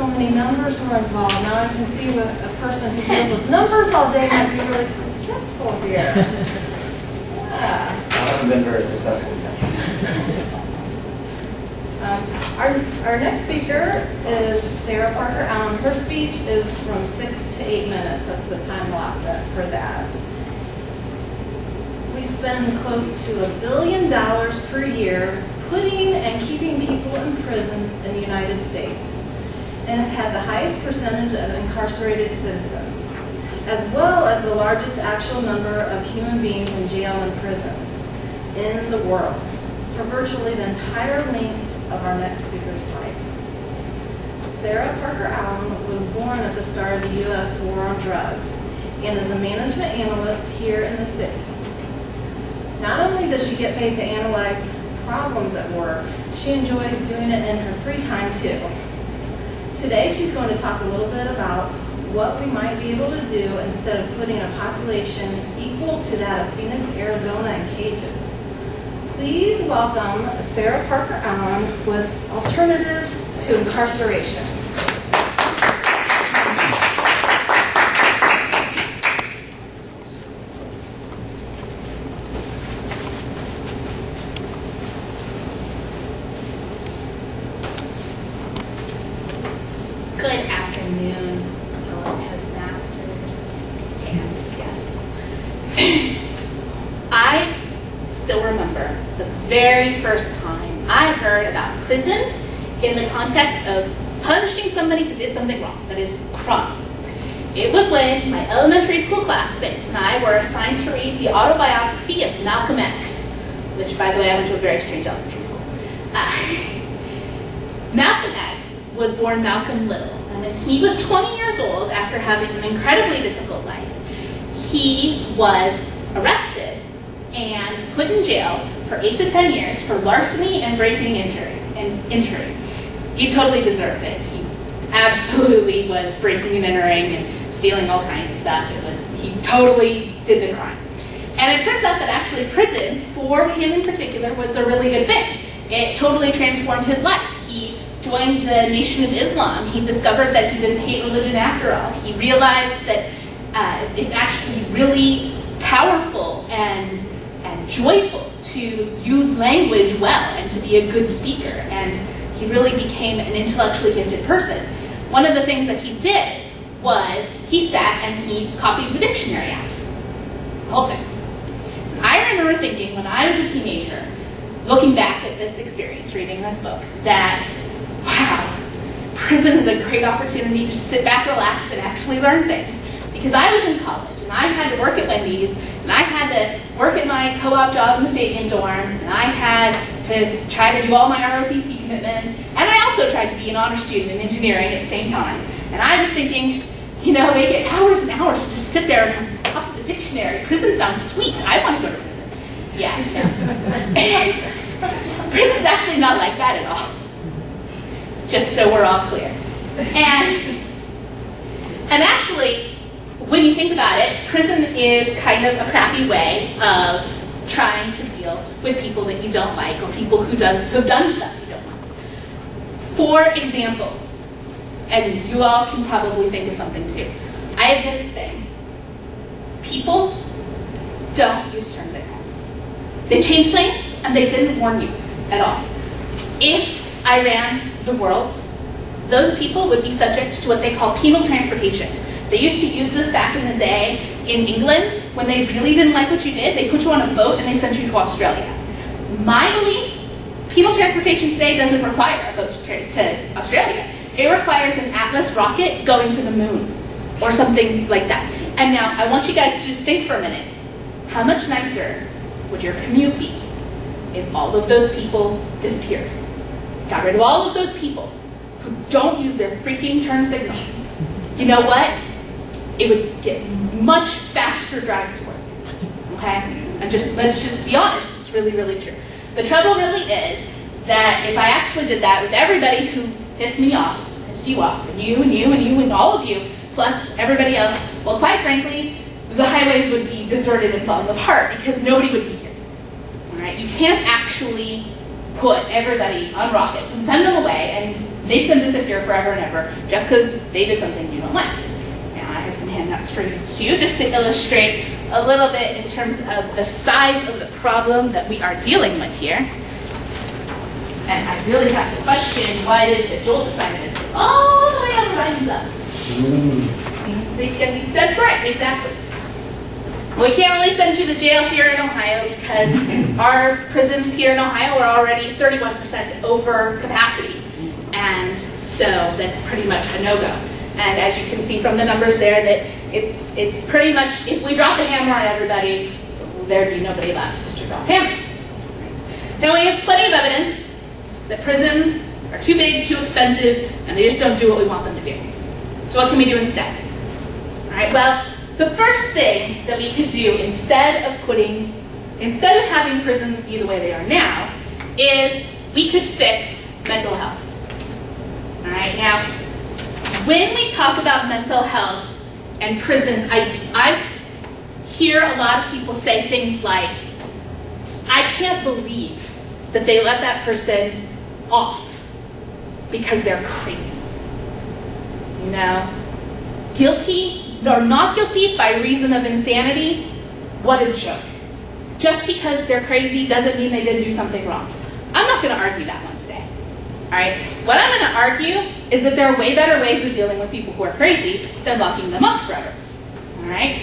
so many numbers were involved. Now I can see what a person who deals with numbers all day might be really successful here. Yeah. I haven't been very successful yet. Our next speaker is Sarah Parker Allen. Her speech is from 6 to 8 minutes. That's the time allotment for that. We spend close to $1 billion per year putting and keeping people in prisons in the United States, and have had the highest percentage of incarcerated citizens, as well as the largest actual number of human beings in jail and prison in the world for virtually the entire length of our next speaker's life. Sarah Parker Allen was born at the start of the U.S. war on drugs and is a management analyst here in the city. Not only does she get paid to analyze problems at work, she enjoys doing it in her free time too. Today she's going to talk a little bit about what we might be able to do instead of putting a population equal to that of Phoenix, Arizona in cages. Please welcome Sarah Parker Allen with Alternatives to Incarceration. Good afternoon, fellow Toastmasters and guests. I still remember the very first time I heard about prison in the context of punishing somebody who did something wrong, that is, crime. It was when my elementary school classmates and I were assigned to read the autobiography of Malcolm X, which, by the way, I went to a very strange elementary school. Malcolm X was born Malcolm Little, and when he was 20 years old, after having an incredibly difficult life, he was arrested and put in jail for 8 to 10 years for larceny and breaking and entering. He totally deserved it. He absolutely was breaking and entering and stealing all kinds of stuff. He totally did the crime. And it turns out that actually prison, for him in particular, was a really good thing. It totally transformed his life. He joined the Nation of Islam. He discovered that he didn't hate religion after all. He realized that it's actually really powerful and joyful to use language well and to be a good speaker. And he really became an intellectually gifted person. One of the things that he did was he sat and he copied the dictionary out. The whole thing. I remember thinking when I was a teenager, looking back at this experience, reading this book, that wow, prison is a great opportunity to sit back, relax, and actually learn things. Because I was in college, and I had to work at Wendy's, and I had to work at my co-op job in the stadium dorm, and I had to try to do all my ROTC commitments, and I also tried to be an honor student in engineering at the same time. And I was thinking, they get hours and hours to just sit there and copy the dictionary. Prison sounds sweet. I want to go to prison. Yeah, no. Prison's actually not like that at all. Just so we're all clear. And actually, when you think about it, prison is kind of a crappy way of trying to deal with people that you don't like or people who've done stuff you don't like. For example, and you all can probably think of something too, I have this thing. People don't use turn signals. They change lanes and they didn't warn you at all. If I ran the world, those people would be subject to what they call penal transportation. They used to use this back in the day in England. When they really didn't like what you did, they put you on a boat and they sent you to Australia. My belief, penal transportation today doesn't require a boat to Australia. It requires an Atlas rocket going to the moon or something like that. And now I want you guys to just think for a minute. How much nicer would your commute be if all of those people disappeared? Got rid of all of those people who don't use their freaking turn signals. You know what? It would get much faster drives to work. Okay? And let's just be honest. It's really, really true. The trouble really is that if I actually did that with everybody who pissed me off, pissed you off, and you, and you, and you, and all of you, plus everybody else, well, quite frankly, the highways would be deserted and falling apart because nobody would be here. All right? You can't actually put everybody on rockets and send them away and make them disappear forever and ever just because they did something you don't like. Now I have some handouts for you too, just to illustrate a little bit in terms of the size of the problem that we are dealing with here. And I really have to question why it is that Joel's assignment is all the way on the right side. That's right, exactly. We can't really send you to jail here in Ohio because our prisons here in Ohio are already 31% over capacity. And so that's pretty much a no-go. And as you can see from the numbers there, that it's pretty much, if we drop the hammer on everybody, there'd be nobody left to drop hammers. Now we have plenty of evidence that prisons are too big, too expensive, and they just don't do what we want them to do. So what can we do instead? All right, well, the first thing that we could do instead of having prisons be the way they are now, is we could fix mental health. All right, now, when we talk about mental health and prisons, I hear a lot of people say things like, I can't believe that they let that person off because they're crazy. You know, guilty or not guilty by reason of insanity, what a joke. Just because they're crazy doesn't mean they didn't do something wrong. I'm not going to argue that one today. All right? What I'm going to argue is that there are way better ways of dealing with people who are crazy than locking them up forever. All right?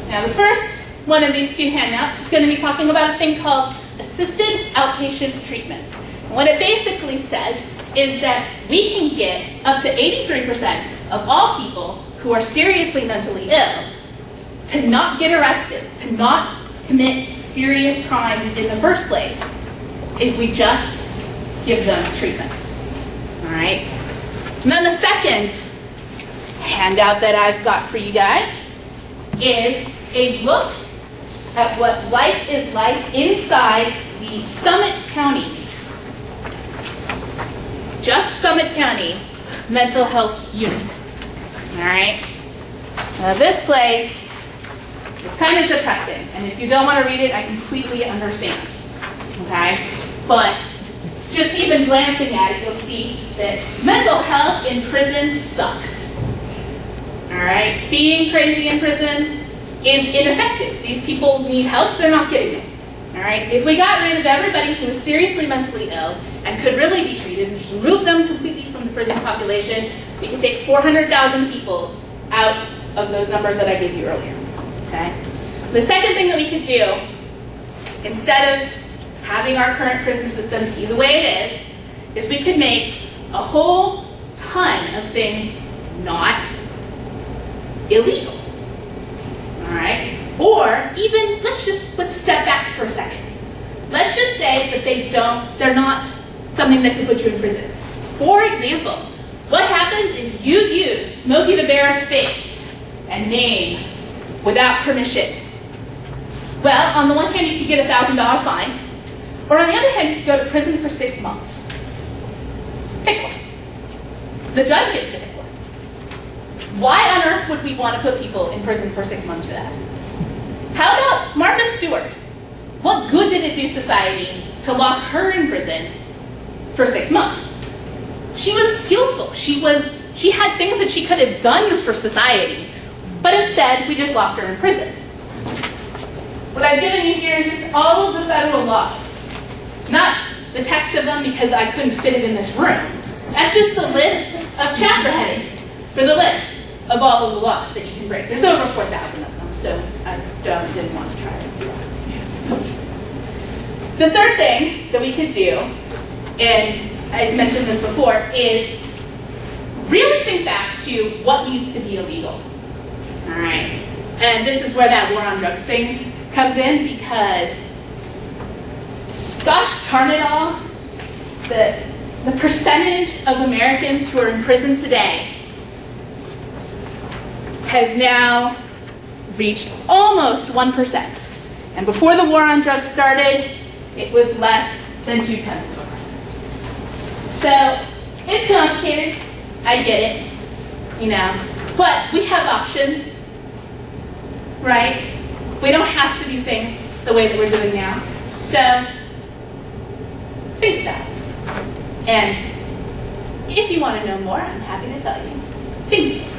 Now, the first one of these two handouts is going to be talking about a thing called assisted outpatient treatment. And what it basically says is that we can get up to 83% of all people who are seriously mentally ill to not get arrested, to not commit serious crimes in the first place, if we just give them treatment. All right? And then the second handout that I've got for you guys is a look at what life is like inside the Summit County, just Summit County Mental Health Unit. All right? Now this place is kind of depressing, and if you don't want to read it, I completely understand. Okay? But just even glancing at it, you'll see that mental health in prison sucks. All right? Being crazy in prison is ineffective. These people need help, they're not getting it. All right? If we got rid of everybody who was seriously mentally ill and could really be treated and just remove them completely from the prison population, we could take 400,000 people out of those numbers that I gave you earlier. Okay? The second thing that we could do, instead of having our current prison system be the way it is we could make a whole ton of things not illegal. All right? Or even, let's step back for a second. Let's just say that they're not something that could put you in prison. For example, what happens if you use Smokey the Bear's face and name without permission? Well, on the one hand, you could get a $1,000 fine, or on the other hand, you could go to prison for 6 months. Pick one. The judge gets to pick one. Why on earth would we want to put people in prison for 6 months for that? How about Martha Stewart? What good did it do society to lock her in prison for 6 months? She was skillful. She had things that she could have done for society, but instead, we just locked her in prison. What I've given you here is just all of the federal laws. Not the text of them because I couldn't fit it in this room. That's just a list of chapter headings for the list of all of the laws that you can break. There's over 4,000 of them, so I didn't want to try it. The third thing that we could do, and I mentioned this before, is really think back to what needs to be illegal. All right? And this is where that war on drugs thing comes in, because gosh darn it all, the percentage of Americans who are in prison today has now reached almost 1%. And before the war on drugs started, it was less than 0.2%. So, it's complicated. I get it. You know. But we have options. Right? We don't have to do things the way that we're doing now. So, think about it. And If you want to know more, I'm happy to tell you. Thank you.